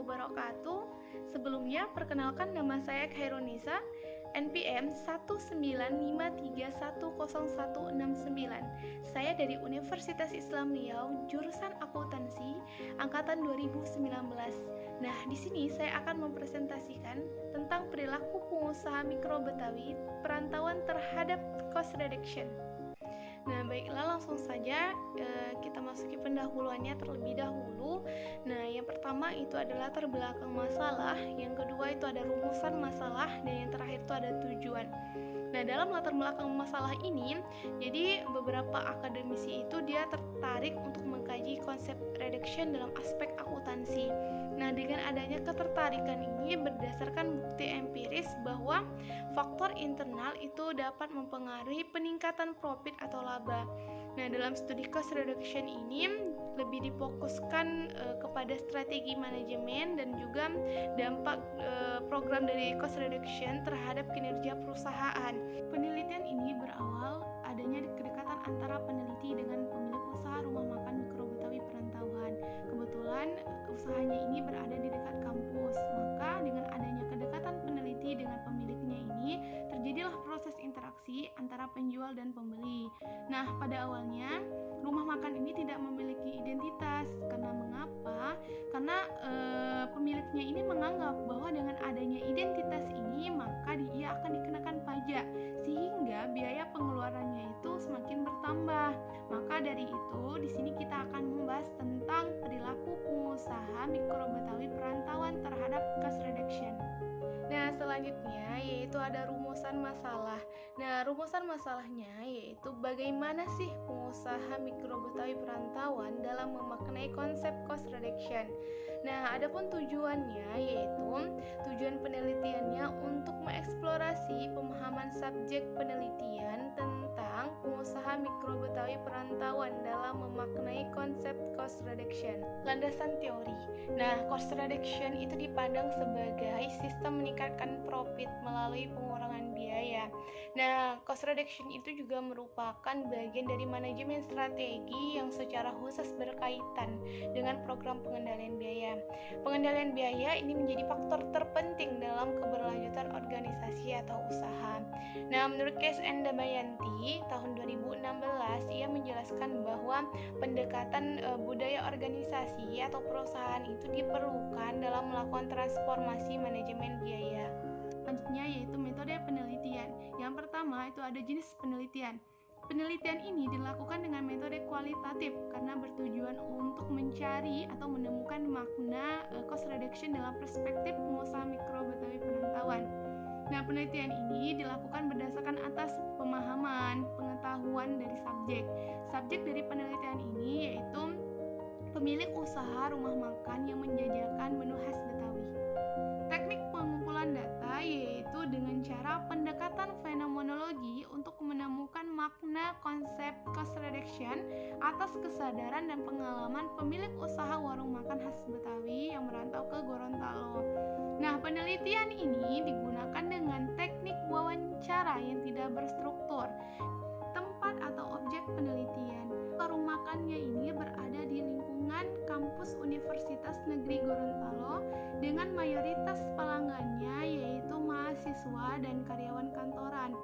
wabarakatuh. Sebelumnya, perkenalkan nama saya Khairunisa, NPM 195310169. Saya dari Universitas Islam Riau, jurusan akuntansi, angkatan 2019. Nah, di sini saya akan mempresentasikan tentang perilaku pengusaha mikro Betawi perantauan terhadap cost reduction. Nah, baiklah, langsung saja kita masuki pendahuluannya terlebih dahulu. Nah, yang pertama itu adalah latar belakang masalah, yang kedua itu ada rumusan masalah, dan yang terakhir itu ada tujuan. Nah, dalam latar belakang masalah ini, jadi beberapa akademisi itu dia tertarik untuk mengkaji konsep reduction dalam aspek akuntansi. Nah, dengan adanya ketertarikan ini berdasarkan bukti empiris bahwa faktor internal itu dapat mempengaruhi peningkatan profit atau laba. Nah, dalam studi cost reduction ini lebih difokuskan kepada strategi manajemen dan juga dampak program dari cost reduction terhadap kinerja perusahaan. Penelitian ini berawal adanya kedekatan antara peneliti dengan pemilik usaha rumah makan mikro Betawi perantauan. Kebetulan usahanya ini berada di dekat kampus, maka dengan adanya kedekatan peneliti dengan pemiliknya ini terjadilah proses interaksi antara penjual dan pembeli. Nah, pada awalnya rumah makan ini tidak memiliki identitas. Karena mengapa? Karena pemiliknya ini menganggap bahwa dengan adanya identitas ini maka dia akan dikenakan pajak, sehingga biaya pengeluarannya itu semakin bertambah. Maka dari itu di sini kita akan membahas tentang perilaku pengusaha mikro Betawi perantauan terhadap cost reduction. Nah, selanjutnya yaitu ada rumusan masalah. Nah, rumusan masalahnya yaitu bagaimana sih pengusaha mikro Betawi perantauan dalam memaknai konsep cost reduction. Nah, adapun tujuannya yaitu tujuan penelitiannya untuk mengeksplorasi pemahaman subjek penelitian tentang pengusaha mikro Betawi perantauan dalam memaknai konsep cost reduction. Landasan teori. Nah, cost reduction itu dipandang sebagai sistem meningkatkan profit melalui pengurangan biaya. Nah, cost reduction itu juga merupakan bagian dari manajemen strategi yang secara khusus berkaitan dengan program pengendalian biaya. Pengendalian biaya ini menjadi faktor terpenting dalam keberlanjutan organisasi atau usaha. Nah, menurut K.S.N. Damayanti tahun 2016, ia menjelaskan bahwa pendekatan budaya organisasi atau perusahaan itu diperlukan dalam melakukan transformasi manajemen biaya. Selanjutnya yaitu metode penelitian. Yang pertama itu ada jenis penelitian. Penelitian ini dilakukan dengan metode kualitatif karena bertujuan untuk mencari atau menemukan makna cost reduction dalam perspektif pengusaha mikro Betawi perantauan. Nah, penelitian ini dilakukan berdasarkan atas pemahaman, pengetahuan dari subjek. Subjek dari penelitian ini yaitu pemilik usaha rumah makan yang menjajakan menu khas Betawi. Teknik pengumpulan data yaitu dengan cara pendekatan fenomenologi untuk menemukan makna konsep cost reduction atas kesadaran dan pengalaman pemilik usaha warung makan khas Betawi yang merantau ke Gorontalo. Nah, penelitian ini digunakan dengan teknik wawancara yang tidak berstruktur. Tempat atau objek penelitian. Warung makannya ini berada di lingkungan kampus Universitas Negeri Gorontalo dengan mayoritas pelanggannya yaitu mahasiswa dan karyawan kantoran.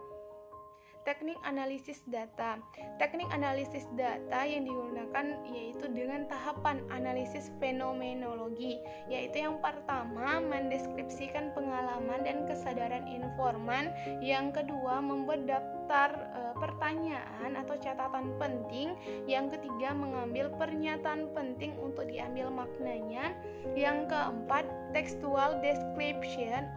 Teknik analisis data. Teknik analisis data yang digunakan yaitu dengan tahapan analisis fenomenologi, yaitu yang pertama mendeskripsikan pengalaman dan kesadaran informan, yang kedua membuat daftar pertanyaan atau catatan penting, yang ketiga mengambil pernyataan penting untuk diambil maknanya, yang keempat textual description,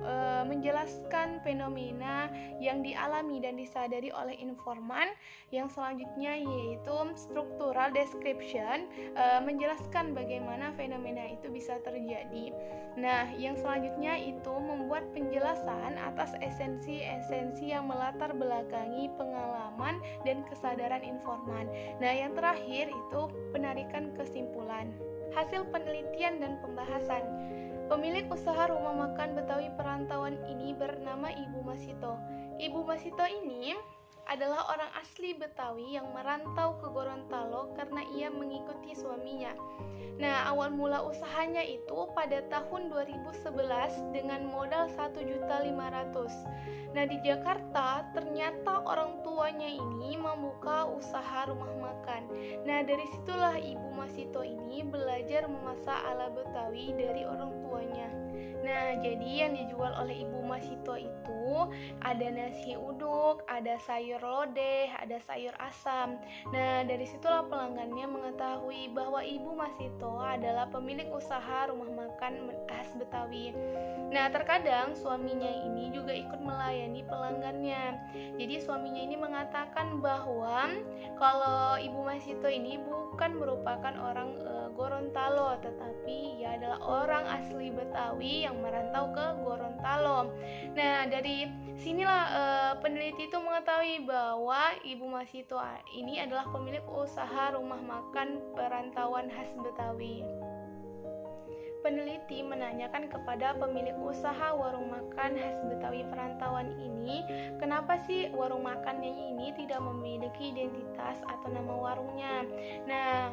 menjelaskan fenomena yang dialami dan disadari oleh informan. Yang selanjutnya yaitu structural description, menjelaskan bagaimana fenomena itu bisa terjadi. Nah, yang selanjutnya itu membuat penjelasan atas esensi-esensi yang melatar belakangi pengalaman dan kesadaran informan. Nah, yang terakhir itu penarikan kesimpulan. Hasil penelitian dan pembahasan. Pemilik usaha rumah makan Betawi perantauan ini bernama Ibu Masito. Ibu Masito ini adalah orang asli Betawi yang merantau ke Gorontalo karena ia mengikuti suaminya. Nah, awal mula usahanya itu pada tahun 2011 dengan modal 1.500.000. Nah, di Jakarta ternyata orang tuanya ini membuka usaha rumah makan. Nah, dari situlah Ibu Masito ini belajar memasak ala Betawi dari orang tuanya. Nah, jadi yang dijual oleh Ibu Masito itu ada nasi uduk, ada sayur lodeh, ada sayur asam. Nah, dari situlah pelanggannya mengetahui bahwa Ibu Masito adalah pemilik usaha rumah makan khas Betawi. Nah, terkadang suaminya ini juga ikut melayani pelanggannya. Jadi suaminya ini mengatakan bahwa kalau Ibu Masito ini bukan merupakan orang Gorontalo, tetapi ia adalah orang asli Betawi yang merantau ke Gorontalo. Nah, dari sinilah peneliti itu mengetahui bahwa Ibu Masito ini adalah pemilik usaha rumah makan perantauan khas Betawi. Peneliti menanyakan kepada pemilik usaha warung makan khas Betawi perantauan ini, kenapa sih warung makannya ini tidak memiliki identitas atau nama warungnya. Nah,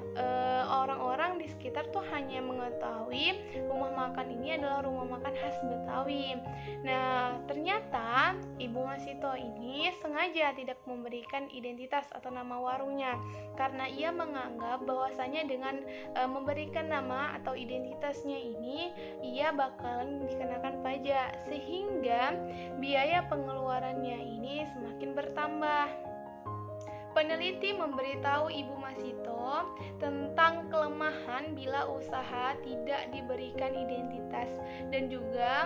orang-orang di sekitar tuh hanya mengetahui rumah makan ini adalah rumah makan khas Betawi. Nah, ternyata Ibu Masito ini sengaja tidak memberikan identitas atau nama warungnya karena ia menganggap bahwasanya dengan memberikan nama atau identitasnya ini ia bakalan dikenakan pajak sehingga biaya pengeluarannya ini semakin bertambah. Peneliti memberitahu Ibu Masito tentang kelemahan bila usaha tidak diberikan identitas dan juga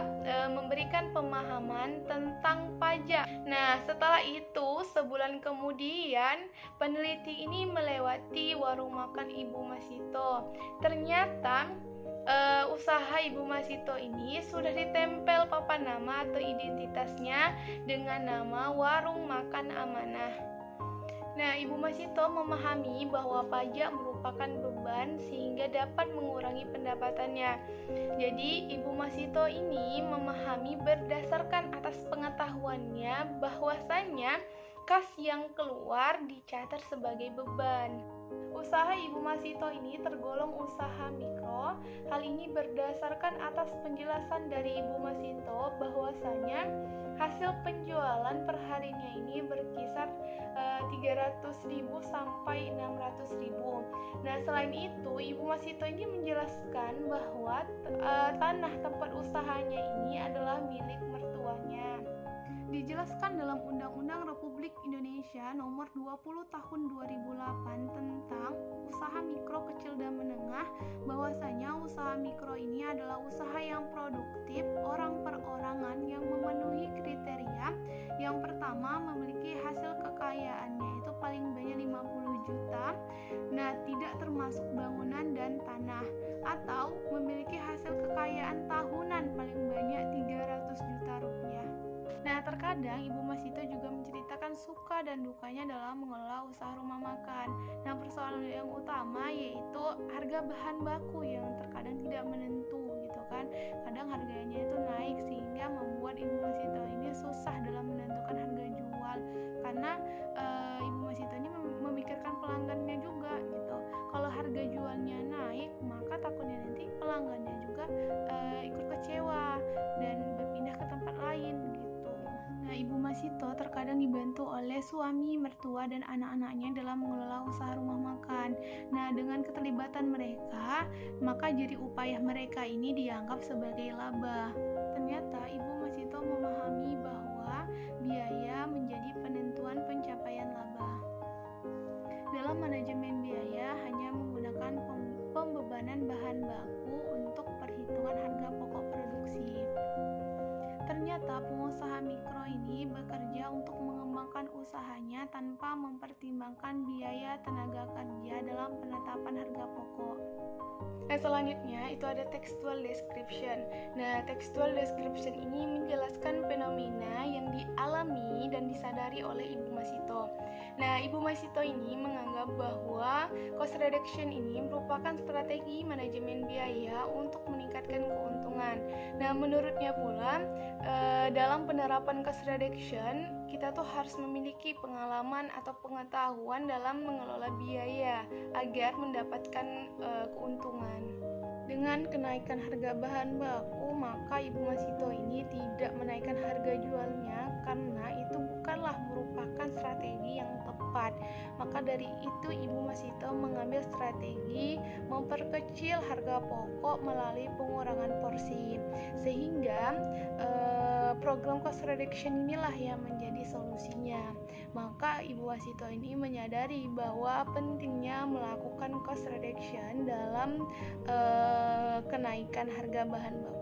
memberikan pemahaman tentang pajak. Nah, setelah itu sebulan kemudian peneliti ini melewati warung makan Ibu Masito. Ternyata usaha Ibu Masito ini sudah ditempel papan nama atau identitasnya dengan nama Warung Makan Amanah. Nah, Ibu Masito memahami bahwa pajak merupakan beban sehingga dapat mengurangi pendapatannya. Jadi, Ibu Masito ini memahami berdasarkan atas pengetahuannya bahwasanya kas yang keluar dicatat sebagai beban. Usaha Ibu Masito ini tergolong usaha mikro. Hal ini berdasarkan atas penjelasan dari Ibu Masito bahwasanya hasil penjualan per harinya ini berkisar 300.000 sampai 600.000. Nah, selain itu Ibu Masito ini menjelaskan bahwa tanah tempat usahanya ini adalah milik mertuanya. Dijelaskan dalam Undang-Undang Republik Indonesia Nomor 20 Tahun 2008 tentang usaha mikro, kecil, dan menengah bahwasanya usaha mikro ini adalah usaha yang produktif orang perorangan yang memenuhi kriteria. Yang pertama, memiliki hasil kekayaannya itu paling banyak 50 juta. Nah, tidak termasuk bangunan dan tanah, atau memiliki hasil kekayaan tahunan paling banyak 300 juta rupiah. Nah, terkadang Ibu Masito juga menceritakan suka dan dukanya dalam mengelola usaha rumah makan. Nah, persoalan yang utama yaitu harga bahan baku yang terkadang tidak menentu gitu kan. Kadang harganya itu naik sehingga membuat Ibu Masito ini susah dalam menentukan harga jual karena Ibu Masito ini memikirkan pelanggannya juga gitu. Kalau harga jualnya naik, maka takutnya nanti pelanggannya juga ikut kecewa dan berpindah ke tempat lain gitu. Nah, Ibu Masito terkadang dibantu oleh suami, mertua, dan anak-anaknya dalam mengelola usaha rumah makan. Nah, dengan keterlibatan mereka, maka jadi upaya mereka ini dianggap sebagai laba. Ternyata Ibu Masito memahami bahwa biaya menjadi penentuan pencapaian laba. Dalam manajemen biaya hanya menggunakan pembebanan bahan baku untuk perhitungan harga pokok produksi. Ternyata pengusaha mikro ini bekerja untuk mengembangkan usahanya tanpa mempertimbangkan biaya tenaga kerja dalam penetapan harga pokok. Nah, selanjutnya itu ada textual description. Nah, textual description ini menjelaskan fenomena yang dialami dan disadari oleh Ibu Masito. Nah, Ibu Masito ini menganggap bahwa cost reduction ini merupakan strategi manajemen biaya untuk meningkatkan keuntungan. Nah, menurutnya pula dalam penerapan cost reduction kita tuh harus memiliki pengalaman atau pengetahuan dalam mengelola biaya agar mendapatkan keuntungan. Dengan kenaikan harga bahan baku, maka Ibu Masito ini tidak menaikkan harga jualnya karena itu bukanlah merupakan strategi yang tepat. Maka dari itu Ibu Masito mengambil strategi memperkecil harga pokok melalui pengurangan porsi, sehingga program cost reduction inilah yang menjadi solusinya. Maka Ibu Masito ini menyadari bahwa pentingnya melakukan cost reduction dalam kenaikan harga bahan baku.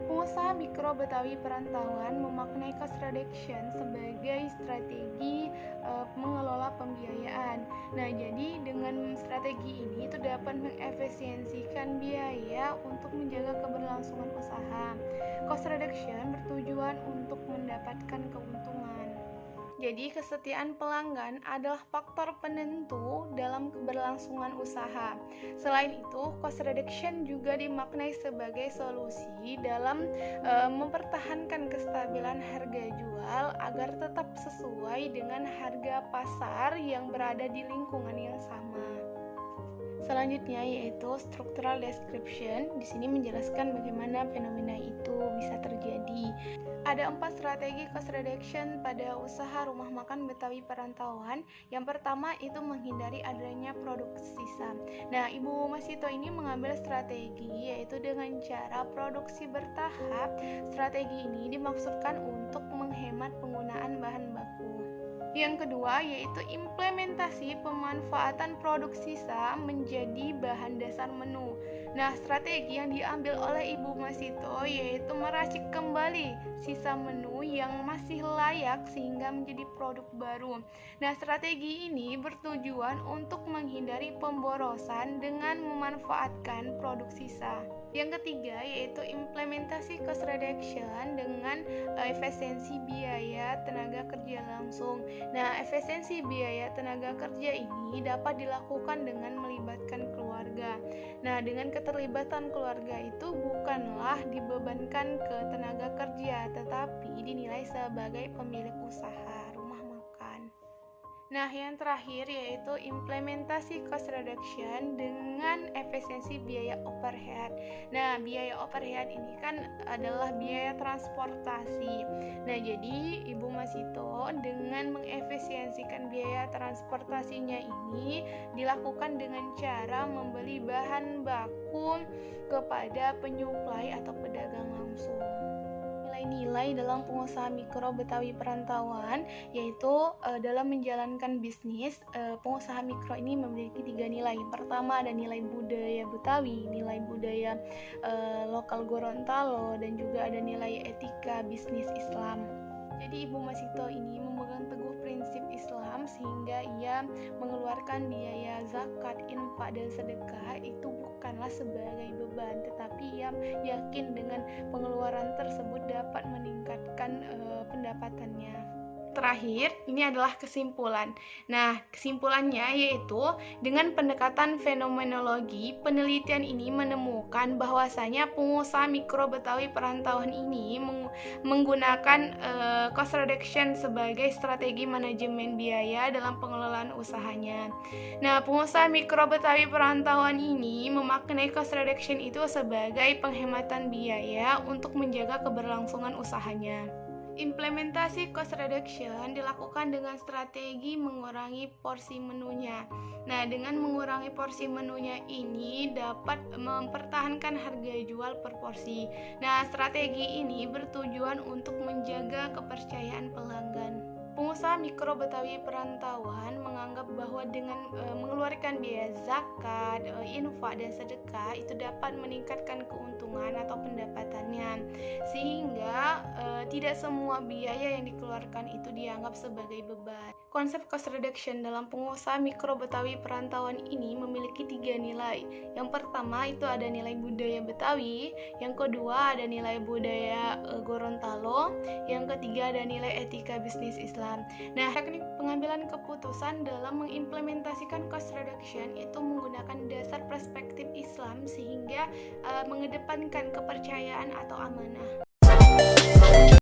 Pengusaha mikro Betawi perantauan memaknai cost reduction sebagai strategi mengelola pembiayaan. Nah, jadi dengan strategi ini itu dapat mengefisiensikan biaya untuk menjaga keberlangsungan usaha. Cost reduction bertujuan untuk mendapatkan keuntungan. Jadi, kesetiaan pelanggan adalah faktor penentu dalam keberlangsungan usaha. Selain itu, cost reduction juga dimaknai sebagai solusi dalam mempertahankan kestabilan harga jual agar tetap sesuai dengan harga pasar yang berada di lingkungan yang sama. Selanjutnya yaitu structural description. Di sini menjelaskan bagaimana fenomena itu bisa terjadi. Ada 4 strategi cost reduction pada usaha rumah makan Betawi perantauan. Yang pertama itu menghindari adanya produk sisa. Nah, Ibu Masito ini mengambil strategi yaitu dengan cara produksi bertahap. Strategi ini dimaksudkan untuk menghemat penggunaan bahan baku. Yang kedua yaitu implementasi pemanfaatan produk sisa menjadi bahan dasar menu. Nah, strategi yang diambil oleh Ibu Masito yaitu meracik kembali sisa menu yang masih layak sehingga menjadi produk baru. Nah, strategi ini bertujuan untuk menghindari pemborosan dengan memanfaatkan produk sisa. Yang ketiga yaitu implementasi cost reduction dengan efisiensi biaya tenaga kerja langsung. Nah, efisiensi biaya tenaga kerja ini dapat dilakukan dengan melibatkan keluarga. Nah, dengan keterlibatan keluarga itu bukanlah dibebankan ke tenaga kerja, tetapi dinilai sebagai pemilik usaha rumah makan. Nah, yang terakhir yaitu implementasi cost reduction dengan efisiensi biaya overhead. Nah, biaya overhead ini kan adalah biaya transportasi. Nah, jadi Ibu Masito dengan mengefisiensikan biaya transportasinya ini dilakukan dengan cara membeli bahan baku kepada penyuplai atau pedagang langsung. Nilai dalam pengusaha mikro Betawi perantauan yaitu dalam menjalankan bisnis, pengusaha mikro ini memiliki 3 nilai. Yang pertama ada nilai budaya Betawi, nilai budaya lokal Gorontalo, dan juga ada nilai etika bisnis Islam. Jadi Ibu Masito ini memegang teguh prinsip Islam sehingga ia mengeluarkan biaya zakat, infak, dan sedekah itu bukanlah sebagai beban, tetapi ia yakin dengan pengeluaran tersebut dapat meningkatkan pendapatannya. Terakhir, ini adalah kesimpulan. Nah, kesimpulannya yaitu dengan pendekatan fenomenologi, penelitian ini menemukan bahwasanya pengusaha mikro Betawi perantauan ini menggunakan cost reduction sebagai strategi manajemen biaya dalam pengelolaan usahanya. Nah, pengusaha mikro Betawi perantauan ini memaknai cost reduction itu sebagai penghematan biaya untuk menjaga keberlangsungan usahanya. Implementasi cost reduction dilakukan dengan strategi mengurangi porsi menunya. Nah, dengan mengurangi porsi menunya ini dapat mempertahankan harga jual per porsi. Nah, strategi ini bertujuan untuk menjaga kepercayaan pelanggan. Pengusaha mikro Betawi perantauan menganggap bahwa dengan mengeluarkan biaya zakat, infak, dan sedekah itu dapat meningkatkan keuntungan atau pendapatannya, sehingga tidak semua biaya yang dikeluarkan itu dianggap sebagai beban. Konsep cost reduction dalam pengusaha mikro Betawi perantauan ini memiliki 3 nilai. Yang pertama itu ada nilai budaya Betawi, yang kedua ada nilai budaya Gorontalo, yang ketiga ada nilai etika bisnis Islam. Nah, teknik pengambilan keputusan dalam mengimplementasikan cost reduction itu menggunakan dasar perspektif Islam sehingga mengedepankan kepercayaan atau amanah.